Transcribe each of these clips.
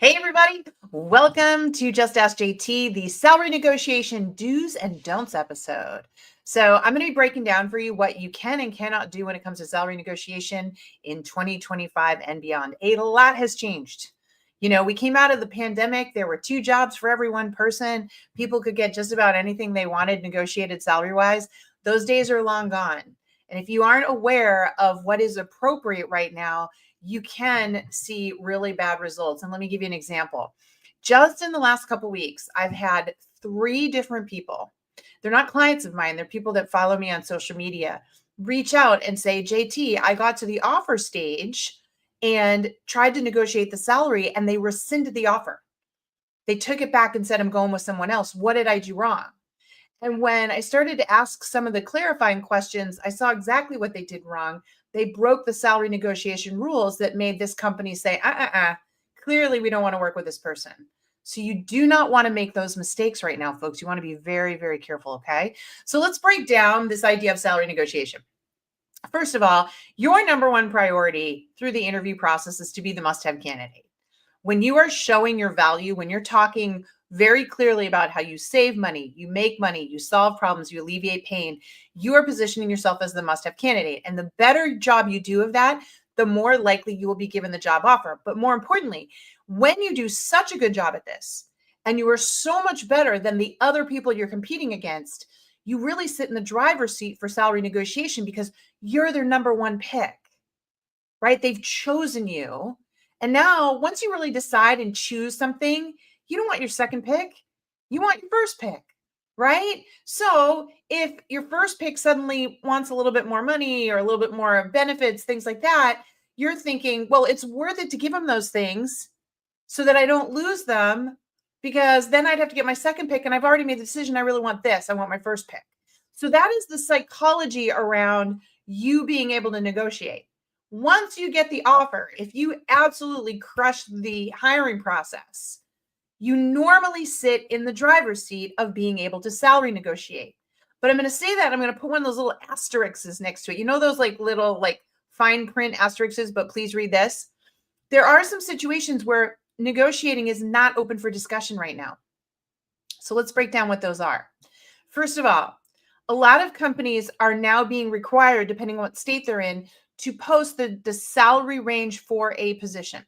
Hey, everybody. Welcome to Just Ask JT, the salary negotiation do's and don'ts episode. So, I'm going to be breaking down for you what you can and cannot do when it comes to salary negotiation in 2025 and beyond. A lot has changed. We came out of the pandemic. There were two jobs for every one person. People could get just about anything they wanted negotiated salary wise. Those days are long gone. And if you aren't aware of what is appropriate right now, you can see really bad results. And let me give you an example. Just in the last couple of weeks, I've had three different people. They're not clients of mine, they're people that follow me on social media. Reach out and say, JT, I got to the offer stage and tried to negotiate the salary, and they rescinded the offer. They took it back and said, I'm going with someone else. What did I do wrong? And when I started to ask some of the clarifying questions, I saw exactly what they did wrong. They broke the salary negotiation rules that made this company say, clearly we don't want to work with this person. So you do not want to make those mistakes right now, folks. You want to be very, very careful, okay? So let's break down this idea of salary negotiation. First of all, your number one priority through the interview process is to be the must-have candidate. When you are showing your value, when you're talking very clearly about how you save money, you make money, you solve problems, you alleviate pain, you are positioning yourself as the must-have candidate. And the better job you do of that, the more likely you will be given the job offer. But more importantly, when you do such a good job at this, and you are so much better than the other people you're competing against, you really sit in the driver's seat for salary negotiation because you're their number one pick, right? They've chosen you. And now, once you really decide and choose something, you don't want your second pick. You want your first pick, right? So if your first pick suddenly wants a little bit more money or a little bit more benefits, things like that, you're thinking, well, it's worth it to give them those things so that I don't lose them, because then I'd have to get my second pick and I've already made the decision. I really want this. I want my first pick. So that is the psychology around you being able to negotiate. Once you get the offer, if you absolutely crush the hiring process, you normally sit in the driver's seat of being able to salary negotiate. But I'm going to say that I'm going to put one of those little asterisks next to it. You know, those like little like fine print asterisks, but please read this. There are some situations where negotiating is not open for discussion right now. So let's break down what those are. First of all, a lot of companies are now being required, depending on what state they're in, to post the salary range for a position.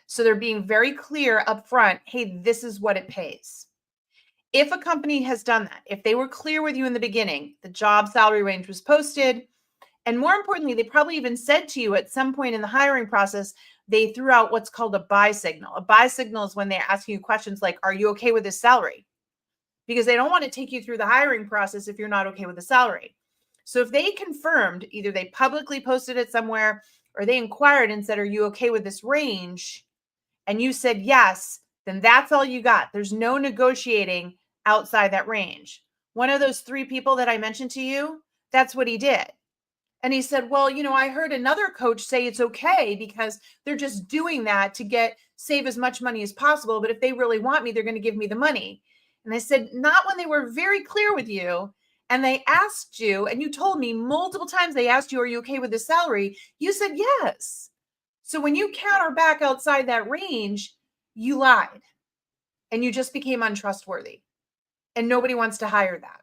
So they're being very clear up front, hey, this is what it pays. If a company has done that, if they were clear with you in the beginning, the job salary range was posted, and more importantly, they probably even said to you at some point in the hiring process, they threw out what's called a buy signal. A buy signal is when they're asking you questions like, are you okay with this salary? Because they don't want to take you through the hiring process if you're not okay with the salary. So if they confirmed, either they publicly posted it somewhere or they inquired and said, are you okay with this range? And you said yes, then that's all you got. There's no negotiating outside that range. One of those three people that I mentioned to you, that's what he did. And he said, well, I heard another coach say it's okay because they're just doing that to save as much money as possible. But if they really want me, they're going to give me the money. And I said, not when they were very clear with you. And they asked you, and you told me multiple times they asked you, are you okay with the salary? You said yes. So when you counter back outside that range, you lied and you just became untrustworthy. And nobody wants to hire that.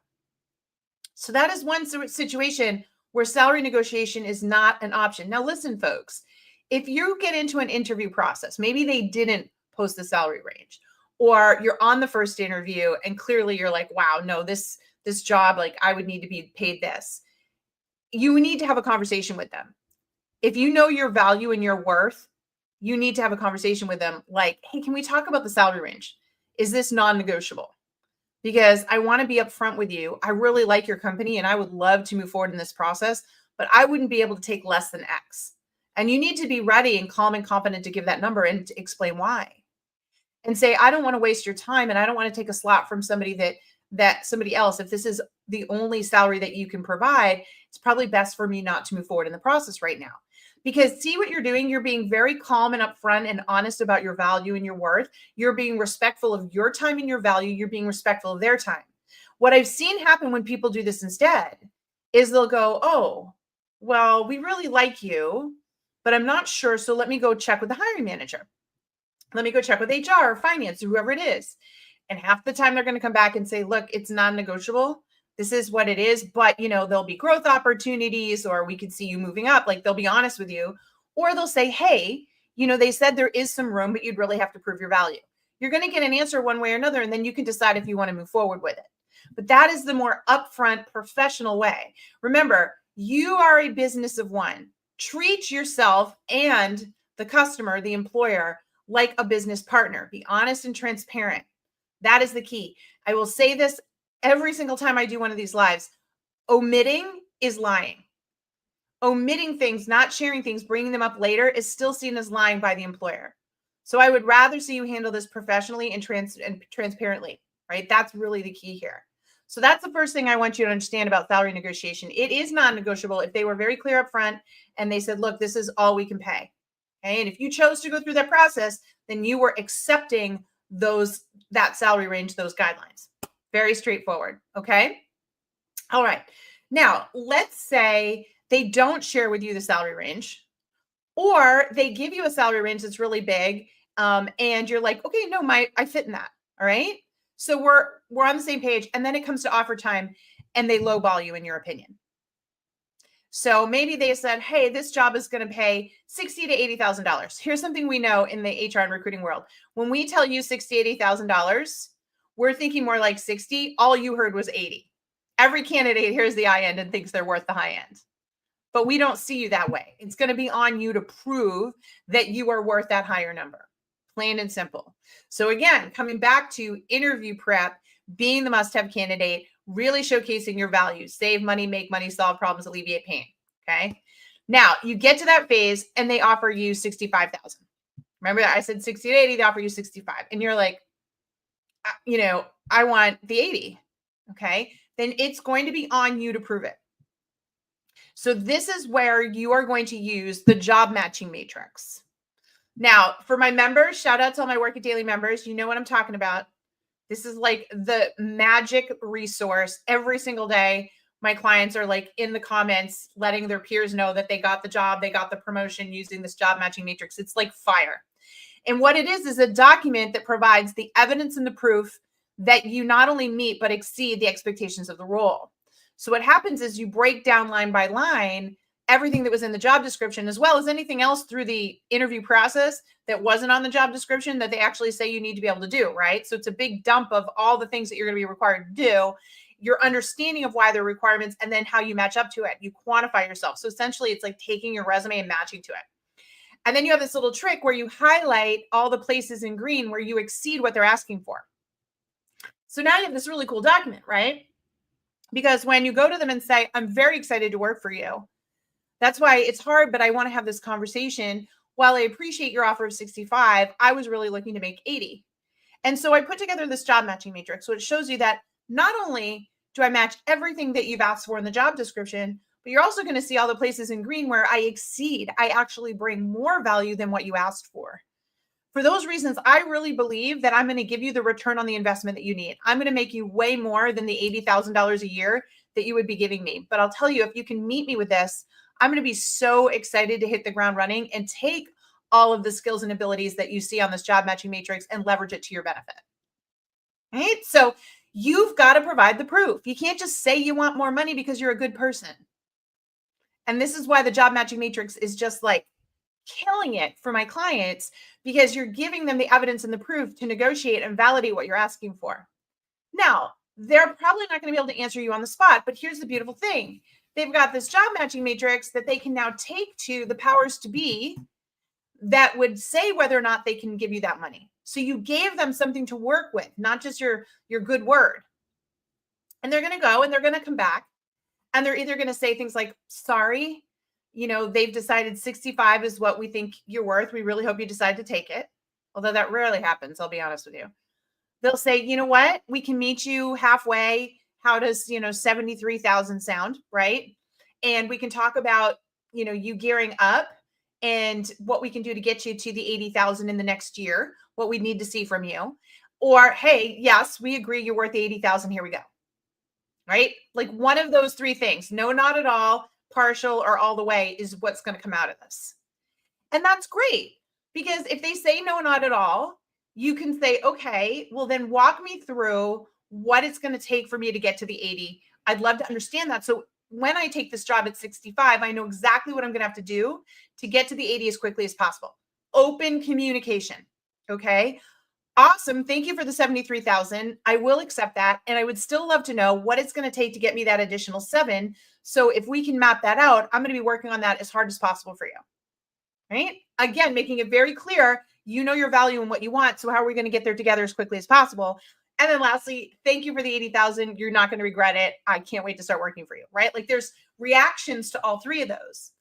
So that is one situation where salary negotiation is not an option. Now, listen, folks, if you get into an interview process, maybe they didn't post the salary range, or you're on the first interview and clearly you're like, wow, no, this job, like I would need to be paid this. You need to have a conversation with them. If you know your value and your worth, you need to have a conversation with them like, hey, can we talk about the salary range? Is this non-negotiable? Because I want to be upfront with you. I really like your company and I would love to move forward in this process, but I wouldn't be able to take less than X. And you need to be ready and calm and confident to give that number and to explain why. And say, I don't want to waste your time and I don't want to take a slot from somebody that somebody else. If this is the only salary that you can provide, it's probably best for me not to move forward in the process right now. Because see what you're doing? You're being very calm and upfront and honest about your value and your worth. You're being respectful of your time and your value. You're being respectful of their time. What I've seen happen when people do this instead is they'll go, oh, well, we really like you, but I'm not sure. So let me go check with the hiring manager. Let me go check with HR or finance or whoever it is. And half the time they're going to come back and say, look, it's non-negotiable. This is what it is. But, there'll be growth opportunities, or we could see you moving up. Like, they'll be honest with you. Or they'll say, hey, they said there is some room, but you'd really have to prove your value. You're going to get an answer one way or another, and then you can decide if you want to move forward with it. But that is the more upfront, professional way. Remember, you are a business of one. Treat yourself and the customer, the employer, like a business partner. Be honest and transparent. That is the key. I will say this every single time I do one of these lives. Omitting is lying. Omitting things, not sharing things, bringing them up later is still seen as lying by the employer. So I would rather see you handle this professionally and transparently, right? That's really the key here. So that's the first thing I want you to understand about salary negotiation. It is non-negotiable if they were very clear up front and they said, look, this is all we can pay. Okay. And if you chose to go through that process, then you were accepting that salary range, those guidelines. Very straightforward. Okay. All right. Now, let's say they don't share with you the salary range, or they give you a salary range that's really big, and you're like, okay, no, I fit in that. All right. So we're on the same page, and then it comes to offer time, and they lowball you in your opinion. So maybe they said, hey, this job is going to pay $60,000 to $80,000. Here's something we know in the HR and recruiting world. When we tell you $60,000, $80,000, we're thinking more like 60. All you heard was 80. Every candidate hears the high end and thinks they're worth the high end. But we don't see you that way. It's going to be on you to prove that you are worth that higher number. Plain and simple. So again, coming back to interview prep, being the must-have candidate, really showcasing your values: save money, make money, solve problems, alleviate pain. Okay. Now you get to that phase and they offer you 65,000. Remember that I said 60 to 80, they offer you 65. And you're like, I want the 80. Okay. Then it's going to be on you to prove it. So this is where you are going to use the job matching matrix. Now, for my members, shout out to all my Work It Daily members. You know what I'm talking about. This is like the magic resource. Every single day, my clients are like in the comments, letting their peers know that they got the job, they got the promotion using this job matching matrix. It's like fire. And what it is a document that provides the evidence and the proof that you not only meet, but exceed the expectations of the role. So what happens is you break down line by line everything that was in the job description, as well as anything else through the interview process that wasn't on the job description that they actually say you need to be able to do, right? So it's a big dump of all the things that you're going to be required to do, your understanding of why they're requirements, and then how you match up to it. You quantify yourself. So essentially it's like taking your resume and matching to it. And then you have this little trick where you highlight all the places in green where you exceed what they're asking for. So now you have this really cool document, right? Because when you go to them and say, I'm very excited to work for you, that's why it's hard, but I want to have this conversation. While I appreciate your offer of 65, I was really looking to make 80. And so I put together this job matching matrix. So it shows you that not only do I match everything that you've asked for in the job description, but you're also going to see all the places in green where I exceed. I actually bring more value than what you asked for. For those reasons, I really believe that I'm going to give you the return on the investment that you need. I'm going to make you way more than the $80,000 a year that you would be giving me. But I'll tell you, if you can meet me with this, I'm going to be so excited to hit the ground running and take all of the skills and abilities that you see on this job matching matrix and leverage it to your benefit. Right? So you've got to provide the proof. You can't just say you want more money because you're a good person. And this is why the job matching matrix is just like killing it for my clients, because you're giving them the evidence and the proof to negotiate and validate what you're asking for. Now, they're probably not going to be able to answer you on the spot, but here's the beautiful thing. They've got this job matching matrix that they can now take to the powers to be that would say whether or not they can give you that money. So you gave them something to work with, not just your good word. And they're going to go and they're going to come back and they're either going to say things like, sorry, they've decided 65 is what we think you're worth. We really hope you decide to take it. Although that rarely happens, I'll be honest with you. They'll say, you know what? We can meet you halfway. How does, 73,000 sound, right? And we can talk about, you gearing up and what we can do to get you to the 80,000 in the next year, what we need to see from you. Or, hey, yes, we agree you're worth 80,000. Here we go. Right? Like one of those three things. No, not at all, partial, or all the way is what's going to come out of this. And that's great. Because if they say no, not at all, you can say, okay, well, then walk me through what it's going to take for me to get to the 80. I'd love to understand that. So when I take this job at 65, I know exactly what I'm going to have to do to get to the 80 as quickly as possible. Open communication. Okay. Awesome. Thank you for the 73,000. I will accept that. And I would still love to know what it's going to take to get me that additional 7. So if we can map that out, I'm going to be working on that as hard as possible for you. Right? Again, making it very clear, you know your value and what you want. So how are we going to get there together as quickly as possible? And then lastly, thank you for the 80,000. You're not going to regret it. I can't wait to start working for you, right? Like there's reactions to all 3 of those.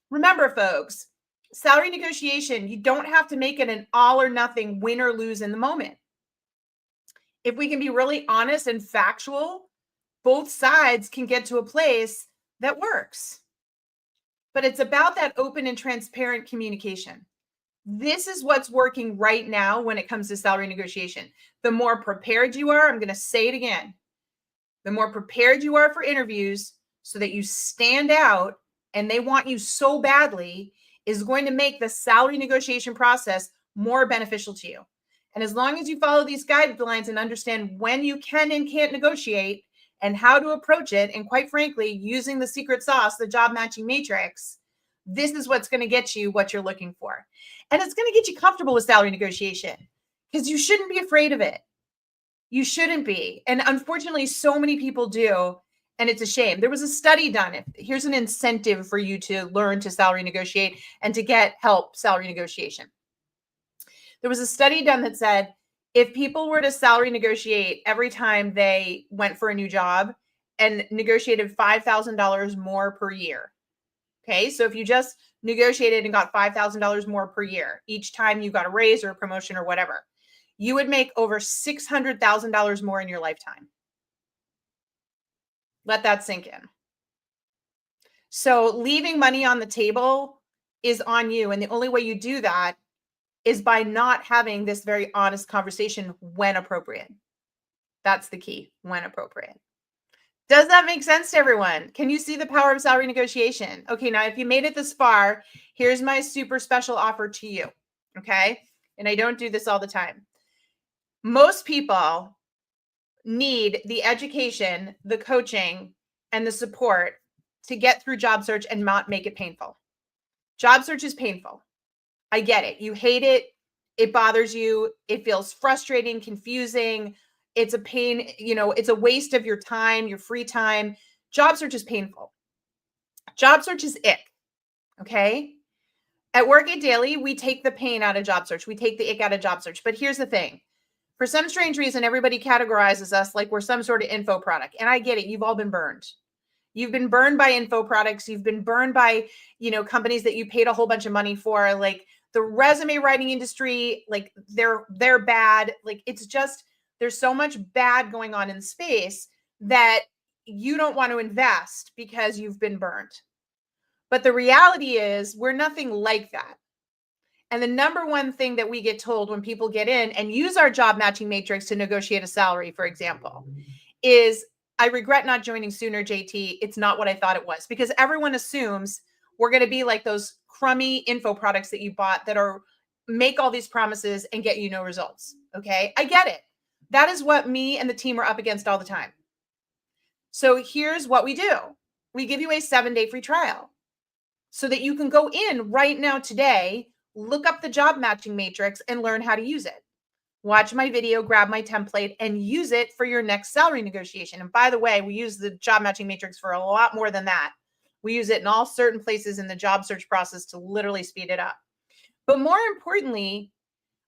Remember, folks, salary negotiation, you don't have to make it an all or nothing, win or lose in the moment. If we can be really honest and factual, both sides can get to a place that works. But it's about that open and transparent communication. This is what's working right now when it comes to salary negotiation. The more prepared you are, I'm going to say it again, the more prepared you are for interviews so that you stand out and they want you so badly is going to make the salary negotiation process more beneficial to you. And as long as you follow these guidelines and understand when you can and can't negotiate and how to approach it, and quite frankly, using the secret sauce, the job matching matrix, this is what's going to get you what you're looking for. And it's going to get you comfortable with salary negotiation because you shouldn't be afraid of it. You shouldn't be. And unfortunately, so many people do. And it's a shame. There was a study done. Here's an incentive for you to learn to salary negotiate and to get help salary negotiation. There was a study done that said if people were to salary negotiate every time they went for a new job and negotiated $5,000 more per year. Okay, so if you just negotiated and got $5,000 more per year, each time you got a raise or a promotion or whatever, you would make over $600,000 more in your lifetime. Let that sink in. So leaving money on the table is on you. And the only way you do that is by not having this very honest conversation when appropriate. That's the key, when appropriate. Does that make sense to everyone? Can you see the power of salary negotiation? Okay, now if you made it this far, here's my super special offer to you, okay? And I don't do this all the time. Most people need the education, the coaching, and the support to get through job search and not make it painful. Job search is painful. I get it. You hate it. It bothers you. It feels frustrating, confusing. It's a pain, it's a waste of your time, your free time. Job search is painful. Job search is ick. Okay. At Work It Daily, we take the pain out of job search. We take the ick out of job search. But here's the thing. For some strange reason, everybody categorizes us like we're some sort of info product. And I get it. You've all been burned. You've been burned by info products. You've been burned by, companies that you paid a whole bunch of money for. Like the resume writing industry, like they're bad. Like it's just, there's so much bad going on in space that you don't want to invest because you've been burned. But the reality is we're nothing like that. And the number one thing that we get told when people get in and use our job matching matrix to negotiate a salary, for example, is I regret not joining sooner, JT. It's not what I thought it was, because everyone assumes we're going to be like those crummy info products that you bought that are make all these promises and get you no results. Okay. I get it. That is what me and the team are up against all the time. So here's what we do. We give you a 7-day free trial so that you can go in right now today, look up the job matching matrix and learn how to use it. Watch my video, grab my template, and use it for your next salary negotiation. And by the way, we use the job matching matrix for a lot more than that. We use it in all certain places in the job search process to literally speed it up. But more importantly,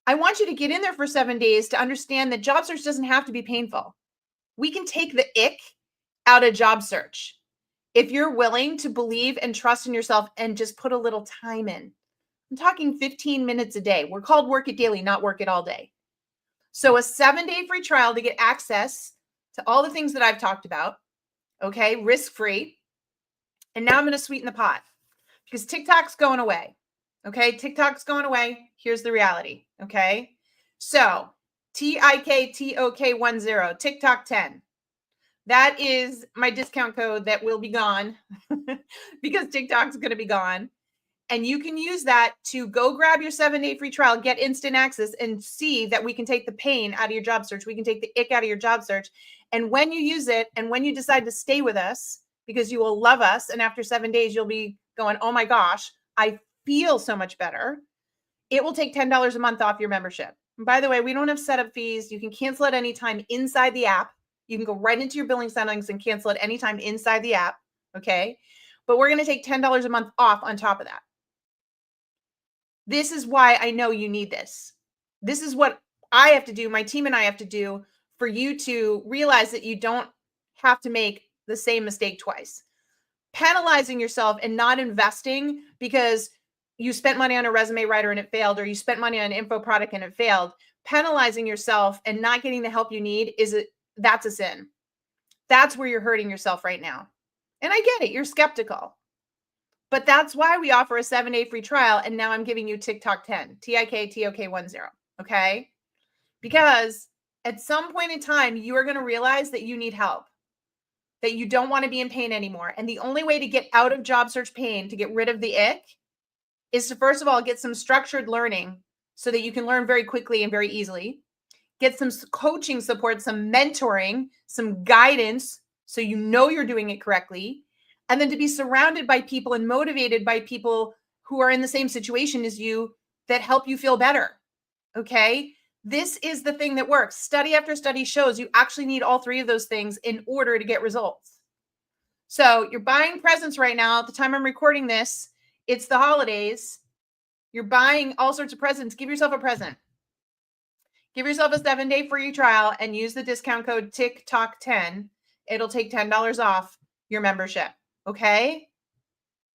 I want you to get in there for 7 days to understand that job search doesn't have to be painful. We can take the ick out of job search if you're willing to believe and trust in yourself and just put a little time in. I'm talking 15 minutes a day. We're called Work It Daily, not Work It All Day. So a 7-day free trial to get access to all the things that I've talked about, okay, risk-free. And now I'm going to sweeten the pot because TikTok's going away, okay? TikTok's going away. Here's the reality, okay? So TIKTOK10, TikTok 10. That is my discount code that will be gone because TikTok's going to be gone. And you can use that to go grab your 7-day free trial, get instant access, and see that we can take the pain out of your job search. We can take the ick out of your job search. And when you use it, and when you decide to stay with us, because you will love us, and after 7 days, you'll be going, oh my gosh, I feel so much better. It will take $10 a month off your membership. And by the way, we don't have setup fees. You can cancel at any time inside the app. You can go right into your billing settings and cancel at any time inside the app. Okay. But we're going to take $10 a month off on top of that. This is why I know you need this. This is what I have to do, my team and I have to do for you to realize that you don't have to make the same mistake twice. Penalizing yourself and not investing because you spent money on a resume writer and it failed, or you spent money on an info product and it failed. Penalizing yourself and not getting the help you need that's a sin. That's where you're hurting yourself right now. And I get it. You're skeptical. But that's why we offer a 7-day free trial. And now I'm giving you TikTok 10, TikTok10. Okay. Because at some point in time, you are going to realize that you need help, that you don't want to be in pain anymore. And the only way to get out of job search pain, to get rid of the ick, is to, first of all, get some structured learning so that you can learn very quickly and very easily. Get some coaching support, some mentoring, some guidance so you know you're doing it correctly. And then to be surrounded by people and motivated by people who are in the same situation as you that help you feel better. Okay? This is the thing that works. Study after study shows you actually need all three of those things in order to get results. So you're buying presents right now. At the time I'm recording this, it's the holidays. You're buying all sorts of presents. Give yourself a present. Give yourself a 7-day free trial and use the discount code TikTok10. It'll take $10 off your membership. Okay?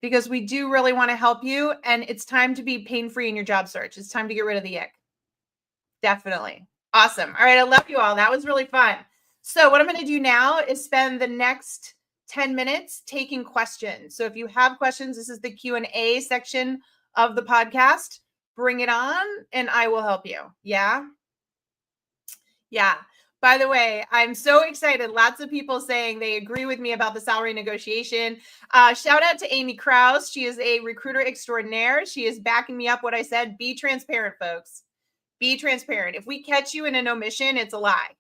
Because we do really want to help you, and it's time to be pain-free in your job search. It's time to get rid of the ick. Definitely. Awesome. All right. I love you all. That was really fun. So what I'm going to do now is spend the next 10 minutes taking questions. So if you have questions, this is the Q&A section of the podcast. Bring it on and I will help you. Yeah. Yeah. By the way, I'm so excited. Lots of people saying they agree with me about the salary negotiation. Shout out to Amy Krause. She is a recruiter extraordinaire. She is backing me up what I said. Be transparent, folks. Be transparent. If we catch you in an omission, it's a lie.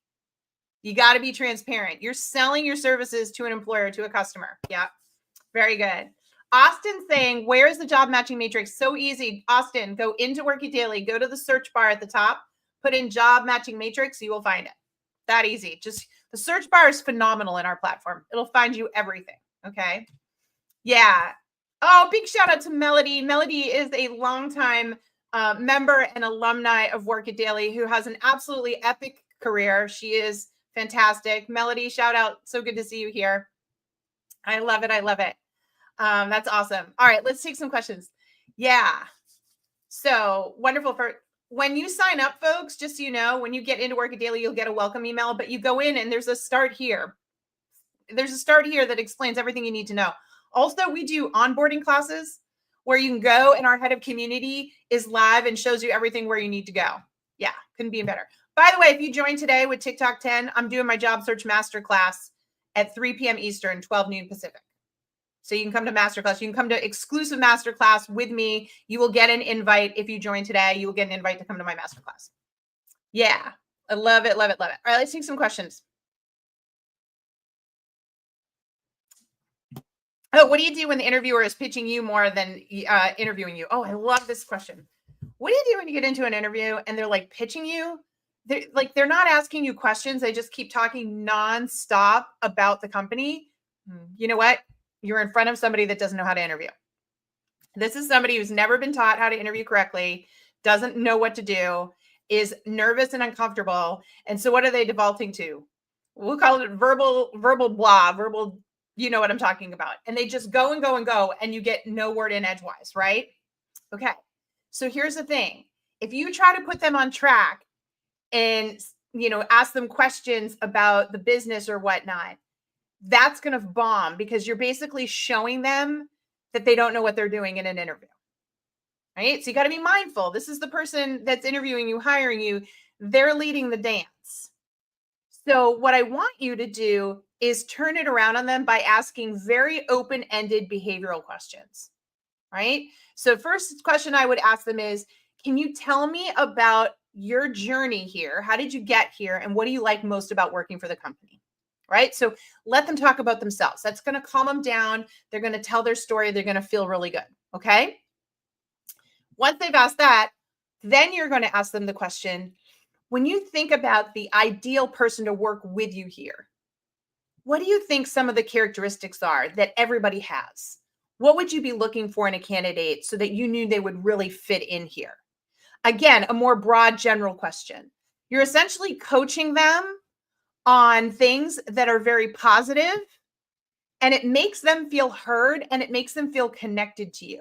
You got to be transparent. You're selling your services to an employer, to a customer. Yeah. Very good. Austin saying, where's the job matching matrix? So easy. Austin, go into Work It Daily, go to the search bar at the top, put in job matching matrix. You will find it. That easy. Just the search bar is phenomenal in our platform. It'll find you everything. Okay. Yeah. Oh, big shout out to Melody. Melody is a longtime member and alumni of Work It Daily who has an absolutely epic career. She is fantastic. Melody, shout out. So good to see you here. I love it. I love it. That's awesome. All right, let's take some questions. Yeah. So wonderful. For when you sign up, folks, just so you know, when you get into Work It Daily, you'll get a welcome email, but you go in and there's a start here. There's a start here that explains everything you need to know. Also, we do onboarding classes where you can go and our head of community is live and shows you everything where you need to go. Yeah, couldn't be better. By the way, if you join today with TikTok 10, I'm doing my job search masterclass at 3 p.m. Eastern, 12 noon Pacific. So you can come to masterclass. You can come to exclusive masterclass with me. You will get an invite if you join today. You will get an invite to come to my masterclass. Yeah, I love it, love it, love it. All right, let's take some questions. Oh, what do you do when the interviewer is pitching you more than interviewing you? Oh, I love this question. What do you do when you get into an interview and they're like pitching you? They're not asking you questions. They just keep talking nonstop about the company. You know what? You're in front of somebody that doesn't know how to interview. This is somebody who's never been taught how to interview correctly, doesn't know what to do, is nervous and uncomfortable. And so what are they defaulting to? We'll call it verbal blah, verbal, you know what I'm talking about. And they just go and go and go, and you get no word in edgewise, right? Okay. So here's the thing. If you try to put them on track and, ask them questions about the business or whatnot, that's going to bomb because you're basically showing them that they don't know what they're doing in an interview, right? So you got to be mindful. This is the person that's interviewing you, hiring you. They're leading the dance. So what I want you to do is turn it around on them by asking very open-ended behavioral questions. right? So first question I would ask them is, can you tell me about your journey here? How did you get here? And what do you like most about working for the company? Right? So let them talk about themselves. That's going to calm them down. They're going to tell their story. They're going to feel really good. Okay. Once they've asked that, then you're going to ask them the question, when you think about the ideal person to work with you here, what do you think some of the characteristics are that everybody has? What would you be looking for in a candidate so that you knew they would really fit in here? Again, a more broad general question. You're essentially coaching them on things that are very positive, and it makes them feel heard and it makes them feel connected to you.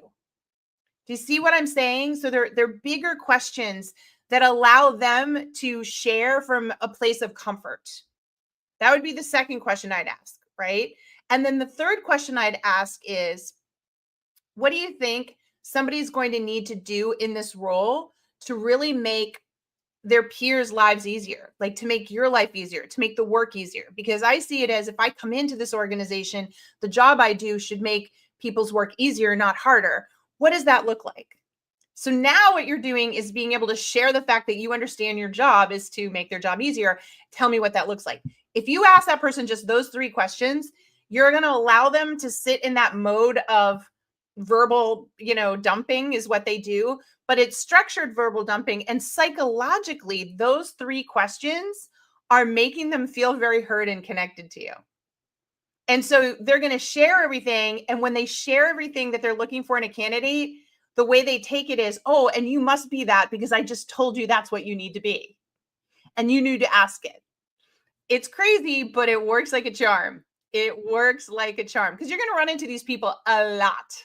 Do you see what I'm saying? So they're bigger questions that allow them to share from a place of comfort. That would be the second question I'd ask, right? And then the third question I'd ask is, what do you think somebody's going to need to do in this role to really make their peers' lives easier, like to make your life easier, to make the work easier? Because I see it as, if I come into this organization, the job I do should make people's work easier, not harder. What does that look like? So now what you're doing is being able to share the fact that you understand your job is to make their job easier. Tell me what that looks like. If you ask that person just those three questions, you're going to allow them to sit in that mode of verbal, dumping is what they do, but it's structured verbal dumping. And psychologically, those three questions are making them feel very heard and connected to you. And so they're going to share everything. And when they share everything that they're looking for in a candidate, the way they take it is, oh, and you must be that because I just told you that's what you need to be. And you knew to ask it. It's crazy, but it works like a charm. It works like a charm because you're going to run into these people a lot.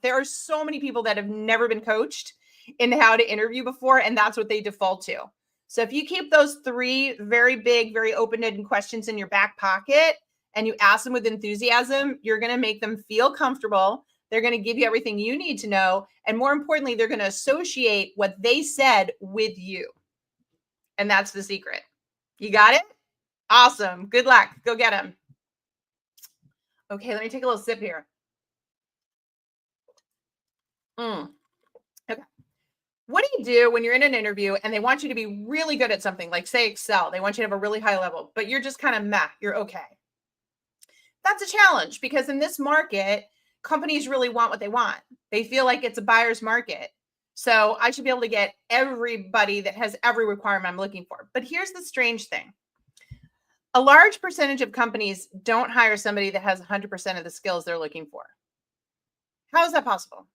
There are so many people that have never been coached in how to interview before, and that's what they default to. So if you keep those three very big, very open-ended questions in your back pocket and you ask them with enthusiasm, you're going to make them feel comfortable. They're going to give you everything you need to know. And more importantly, they're going to associate what they said with you. And that's the secret. You got it? Awesome. Good luck. Go get them. Okay, let me take a little sip here. Okay. What do you do when you're in an interview and they want you to be really good at something, like say Excel? They want you to have a really high level, but you're just kind of meh. You're okay. That's a challenge because in this market, companies really want what they want. They feel like it's a buyer's market. So I should be able to get everybody that has every requirement I'm looking for. But here's the strange thing. A large percentage of companies don't hire somebody that has 100% of the skills they're looking for. How is that possible?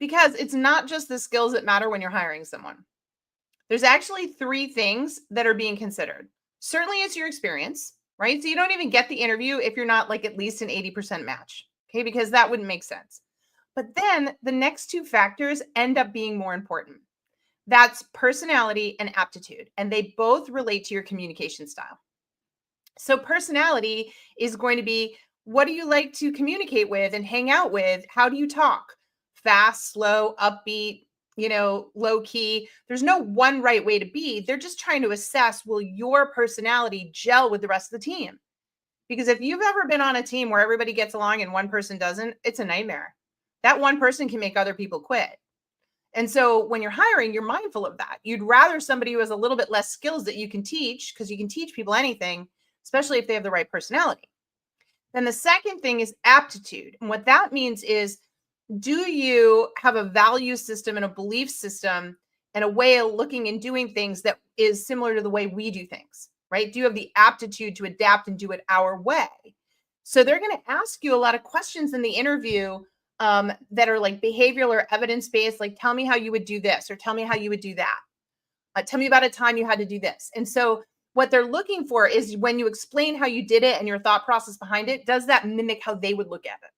Because it's not just the skills that matter when you're hiring someone. There's actually three things that are being considered. Certainly it's your experience, right? So you don't even get the interview if you're not like at least an 80% match, okay? Because that wouldn't make sense. But then the next two factors end up being more important. That's personality and aptitude, and they both relate to your communication style. So personality is going to be, what do you like to communicate with and hang out with? How do you talk? Fast, slow, upbeat, low key. There's no one right way to be. They're just trying to assess, will your personality gel with the rest of the team? Because if you've ever been on a team where everybody gets along and one person doesn't, it's a nightmare. That one person can make other people quit. And so when you're hiring, you're mindful of that. You'd rather somebody who has a little bit less skills that you can teach, because you can teach people anything, especially if they have the right personality. Then the second thing is aptitude. And what that means is, do you have a value system and a belief system and a way of looking and doing things that is similar to the way we do things, right? Do you have the aptitude to adapt and do it our way? So they're going to ask you a lot of questions in the interview that are like behavioral or evidence-based, like tell me how you would do this, or tell me how you would do that. Tell me about a time you had to do this. And so what they're looking for is, when you explain how you did it and your thought process behind it, does that mimic how they would look at it?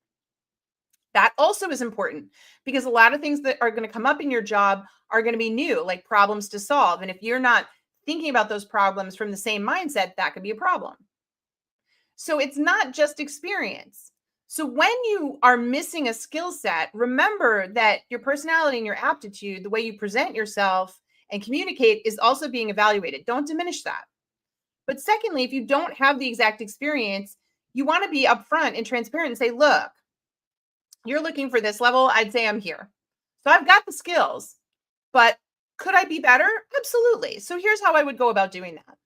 That also is important, because a lot of things that are going to come up in your job are going to be new, like problems to solve. And if you're not thinking about those problems from the same mindset, that could be a problem. So it's not just experience. So when you are missing a skill set, remember that your personality and your aptitude, the way you present yourself and communicate, is also being evaluated. Don't diminish that. But secondly, if you don't have the exact experience, you want to be upfront and transparent and say, look, you're looking for this level, I'd say I'm here. So I've got the skills, but could I be better? Absolutely. So here's how I would go about doing that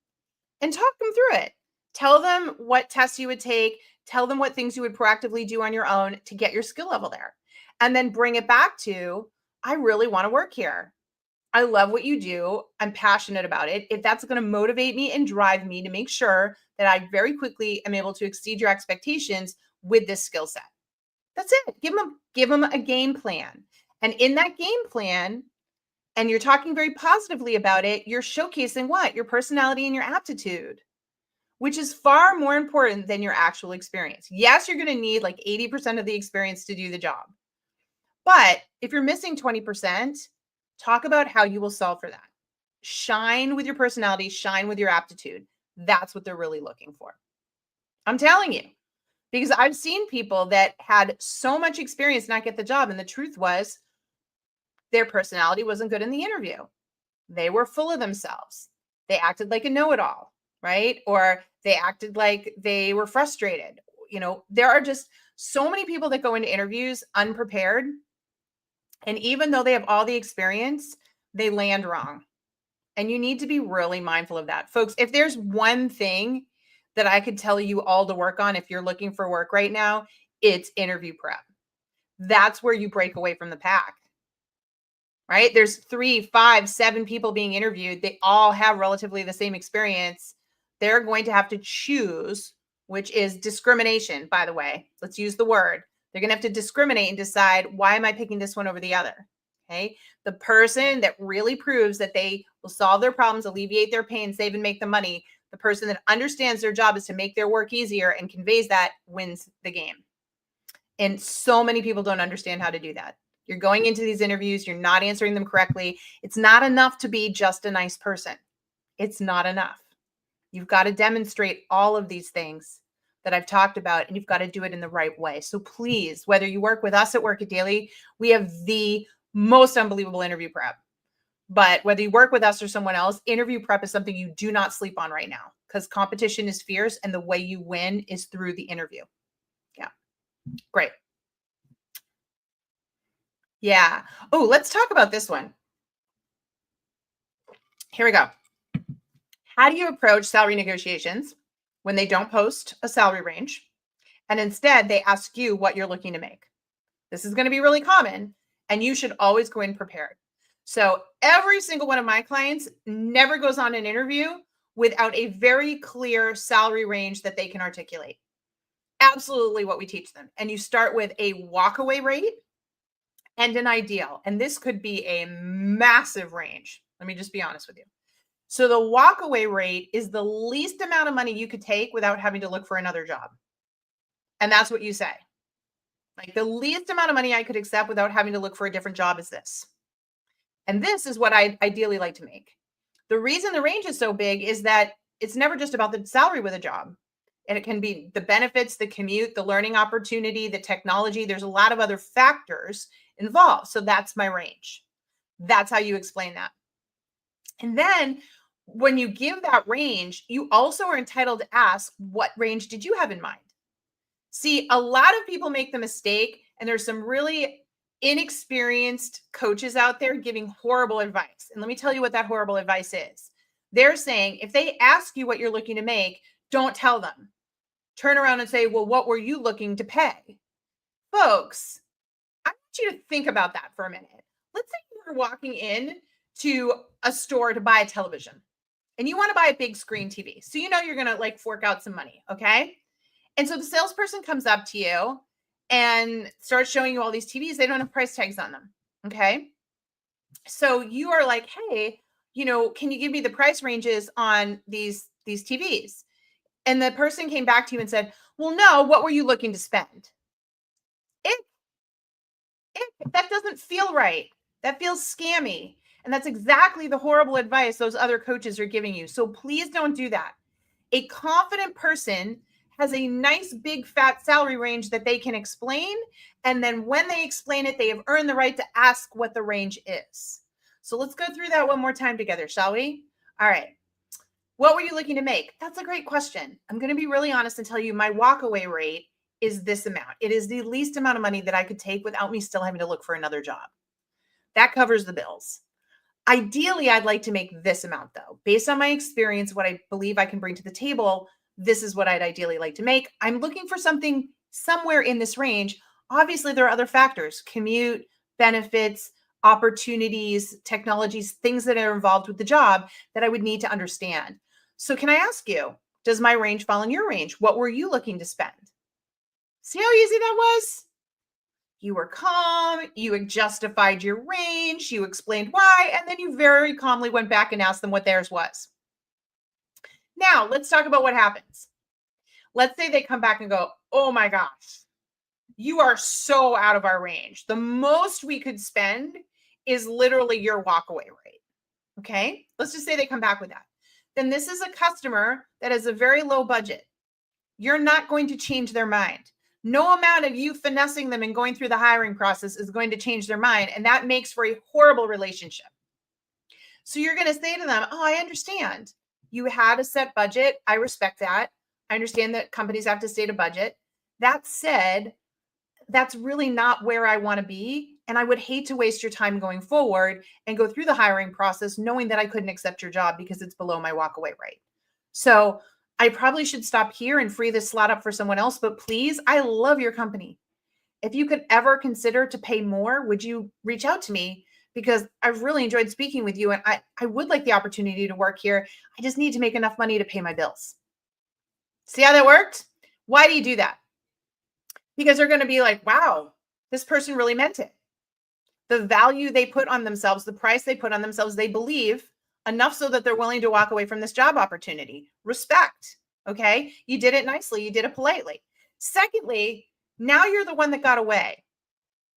and talk them through it. Tell them what tests you would take, tell them what things you would proactively do on your own to get your skill level there. And then bring it back to, I really want to work here. I love what you do. I'm passionate about it. If that's going to motivate me and drive me to make sure that I very quickly am able to exceed your expectations with this skill set. That's it. Give them a game plan. And in that game plan, and you're talking very positively about it, you're showcasing what? Your personality and your aptitude, which is far more important than your actual experience. Yes, you're going to need like 80% of the experience to do the job. But if you're missing 20%, talk about how you will solve for that. Shine with your personality, shine with your aptitude. That's what they're really looking for. I'm telling you, because I've seen people that had so much experience not get the job. And the truth was their personality wasn't good in the interview. They were full of themselves. They acted like a know-it-all, right? Or they acted like they were frustrated. You know, there are just so many people that go into interviews unprepared. And even though they have all the experience, they land wrong. And you need to be really mindful of that. Folks, if there's one thing that I could tell you all to work on if you're looking for work right now, it's interview prep. That's where you break away from the pack, right? There's 3, 5, 7 people being interviewed. They all have relatively the same experience. They're going to have to choose, which is discrimination, by the way. Let's use the word. They're going to have to discriminate and decide, why am I picking this one over the other? Okay. The person that really proves that they will solve their problems, alleviate their pain, save and make the money, the person that understands their job is to make their work easier and conveys that, wins the game. And so many people don't understand how to do that. You're going into these interviews, you're not answering them correctly. It's not enough to be just a nice person. It's not enough. You've got to demonstrate all of these things that I've talked about, and you've got to do it in the right way. So please, whether you work with us at Work It Daily, we have the most unbelievable interview prep. But whether you work with us or someone else, interview prep is something you do not sleep on right now, because competition is fierce and the way you win is through the interview. Yeah. Great. Yeah. Oh, let's talk about this one. Here we go. How do you approach salary negotiations when they don't post a salary range and instead they ask you what you're looking to make? This is going to be really common, and you should always go in prepared. So every single one of my clients never goes on an interview without a very clear salary range that they can articulate. Absolutely what we teach them. And you start with a walkaway rate and an ideal. And this could be a massive range. Let me just be honest with you. So the walkaway rate is the least amount of money you could take without having to look for another job. And that's what you say. Like, the least amount of money I could accept without having to look for a different job is this. And this is what I ideally like to make. The reason the range is so big is that it's never just about the salary with a job. And it can be the benefits, the commute, the learning opportunity, the technology. There's a lot of other factors involved. So that's my range. That's how you explain that. And then when you give that range, you also are entitled to ask, what range did you have in mind? See, a lot of people make the mistake, and there's some really inexperienced coaches out there giving horrible advice. And let me tell you what that horrible advice is. They're saying, if they ask you what you're looking to make, don't tell them. Turn around and say, well, what were you looking to pay? Folks, I want you to think about that for a minute. Let's say you're walking in to a store to buy a television and you want to buy a big screen TV. So you know you're going to like fork out some money, okay? And so the salesperson comes up to you and starts showing you all these TVs. They don't have price tags on them, okay? So you are like, hey, you know, can you give me the price ranges on these TVs? And the person came back to you and said, well, no, what were you looking to spend? That doesn't feel right. That feels scammy. And that's exactly the horrible advice those other coaches are giving you. So please don't do that. A confident person has a nice big fat salary range that they can explain. And then when they explain it, they have earned the right to ask what the range is. So let's go through that one more time together, shall we? All right. What were you looking to make? That's a great question. I'm going to be really honest and tell you my walkaway rate is this amount. It is the least amount of money that I could take without me still having to look for another job. That covers the bills. Ideally, I'd like to make this amount though. Based on my experience, what I believe I can bring to the table, this is what I'd ideally like to make. I'm looking for something somewhere in this range. Obviously, there are other factors, commute, benefits, opportunities, technologies, things that are involved with the job that I would need to understand. So can I ask you, does my range fall in your range? What were you looking to spend? See how easy that was? You were calm, you justified your range, you explained why, and then you very calmly went back and asked them what theirs was. Now, let's talk about what happens. Let's say they come back and go, oh my gosh, you are so out of our range. The most we could spend is literally your walkaway rate. Okay, let's just say they come back with that. Then this is a customer that has a very low budget. You're not going to change their mind. No amount of you finessing them and going through the hiring process is going to change their mind. And that makes for a horrible relationship. So you're going to say to them, oh, I understand. You had a set budget. I respect that. I understand that companies have to state a budget. That said, that's really not where I want to be. And I would hate to waste your time going forward and go through the hiring process knowing that I couldn't accept your job because it's below my walkaway rate. So I probably should stop here and free this slot up for someone else. But please, I love your company. If you could ever consider to pay more, would you reach out to me? Because I've really enjoyed speaking with you and I would like the opportunity to work here. I just need to make enough money to pay my bills. See how that worked? Why do you do that? Because they're going to be like, wow, this person really meant it. The value they put on themselves, the price they put on themselves, they believe enough so that they're willing to walk away from this job opportunity. Respect. Okay. You did it nicely. You did it politely. Secondly, now you're the one that got away.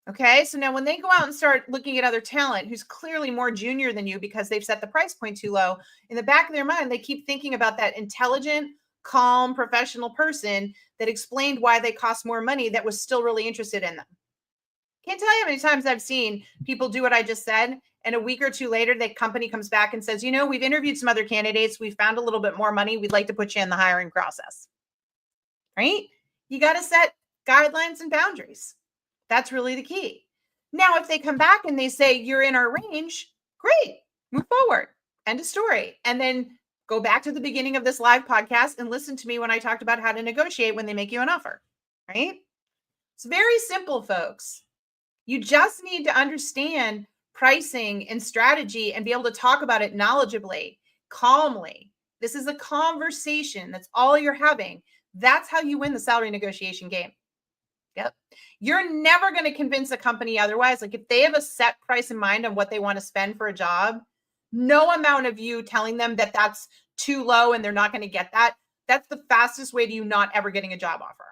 Okay. So now when they go out and start looking at other talent who's clearly more junior than you because they've set the price point too low, in the back of their mind, they keep thinking about that intelligent, calm, professional person that explained why they cost more money that was still really interested in them. Can't tell you how many times I've seen people do what I just said. And a week or two later, the company comes back and says, you know, we've interviewed some other candidates. We found a little bit more money. We'd like to put you in the hiring process. Right? You got to set guidelines and boundaries. That's really the key. Now, if they come back and they say, you're in our range, great, move forward. End of story. And then go back to the beginning of this live podcast and listen to me when I talked about how to negotiate when they make you an offer. Right? It's very simple, folks. You just need to understand pricing and strategy and be able to talk about it knowledgeably, calmly. This is a conversation. That's all you're having. That's how you win the salary negotiation game. Yep. You're never going to convince a company otherwise. Like if they have a set price in mind on what they want to spend for a job, no amount of you telling them that that's too low and they're not going to get that. That's the fastest way to you not ever getting a job offer.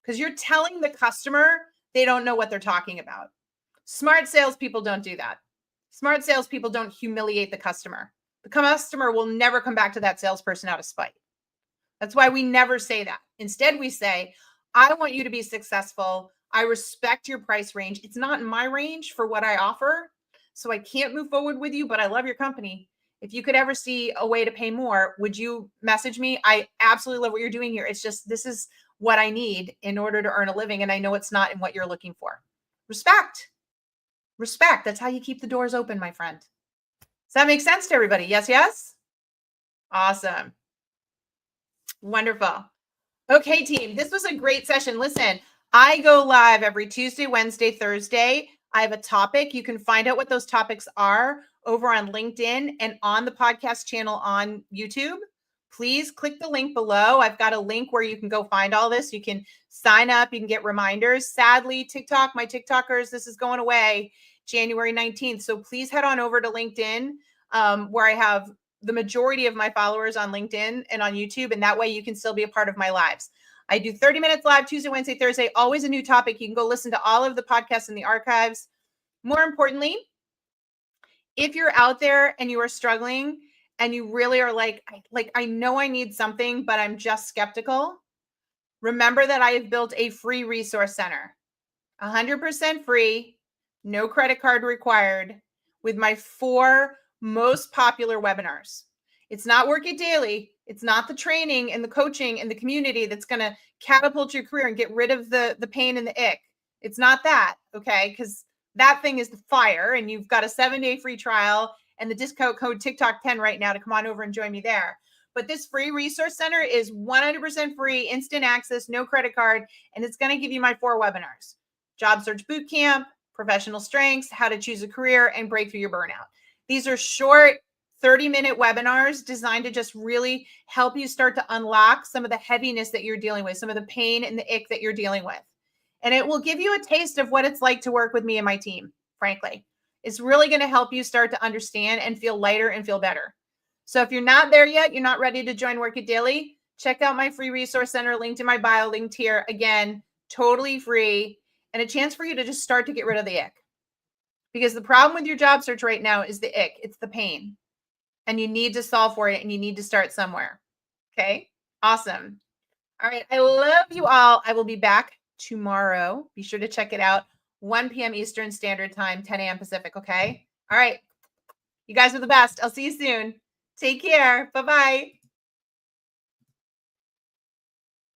Because you're telling the customer they don't know what they're talking about. Smart salespeople don't do that. Smart salespeople don't humiliate the customer. The customer will never come back to that salesperson out of spite. That's why we never say that. Instead, we say, I want you to be successful. I respect your price range. It's not in my range for what I offer, so I can't move forward with you, but I love your company. If you could ever see a way to pay more, would you message me? I absolutely love what you're doing here. It's just, this is what I need in order to earn a living. And I know it's not in what you're looking for. Respect. Respect. That's how you keep the doors open, my friend. Does that make sense to everybody? Yes, yes? Awesome. Wonderful. Okay, team, this was a great session. Listen, I go live every Tuesday, Wednesday, Thursday. I have a topic. You can find out what those topics are over on LinkedIn and on the podcast channel on YouTube. Please click the link below. I've got a link where you can go find all this. You can sign up. You can get reminders. Sadly, TikTok, my TikTokers, this is going away January 19th. So please head on over to LinkedIn where I have the majority of my followers on LinkedIn and on YouTube. And that way you can still be a part of my lives. I do 30 minutes live Tuesday, Wednesday, Thursday, always a new topic. You can go listen to all of the podcasts in the archives. More importantly, if you're out there and you are struggling and you really are like, I know I need something, but I'm just skeptical. Remember that I have built a free resource center, 100% free, no credit card required, with my 4 most popular webinars. It's not Work It Daily. It's not the training and the coaching and the community that's going to catapult your career and get rid of the pain and the ick. It's not that, okay? Because that thing is the fire, and you've got a 7-day free trial and the discount code TikTok10 right now to come on over and join me there. But this free resource center is 100% free, instant access, no credit card, and it's going to give you my 4 webinars: Job Search Bootcamp, Professional Strengths, How to Choose a Career, and Break Through Your Burnout. These are short 30-minute webinars designed to just really help you start to unlock some of the heaviness that you're dealing with, some of the pain and the ick that you're dealing with. And it will give you a taste of what it's like to work with me and my team, frankly. It's really going to help you start to understand and feel lighter and feel better. So if you're not there yet, you're not ready to join Work It Daily, check out my free resource center, linked in my bio, linked here. Again, totally free, and a chance for you to just start to get rid of the ick. Because the problem with your job search right now is the ick. It's the pain. And you need to solve for it, and you need to start somewhere. Okay? Awesome. All right. I love you all. I will be back tomorrow. Be sure to check it out. 1 p.m. Eastern Standard Time, 10 a.m. Pacific. Okay? All right. You guys are the best. I'll see you soon. Take care. Bye-bye.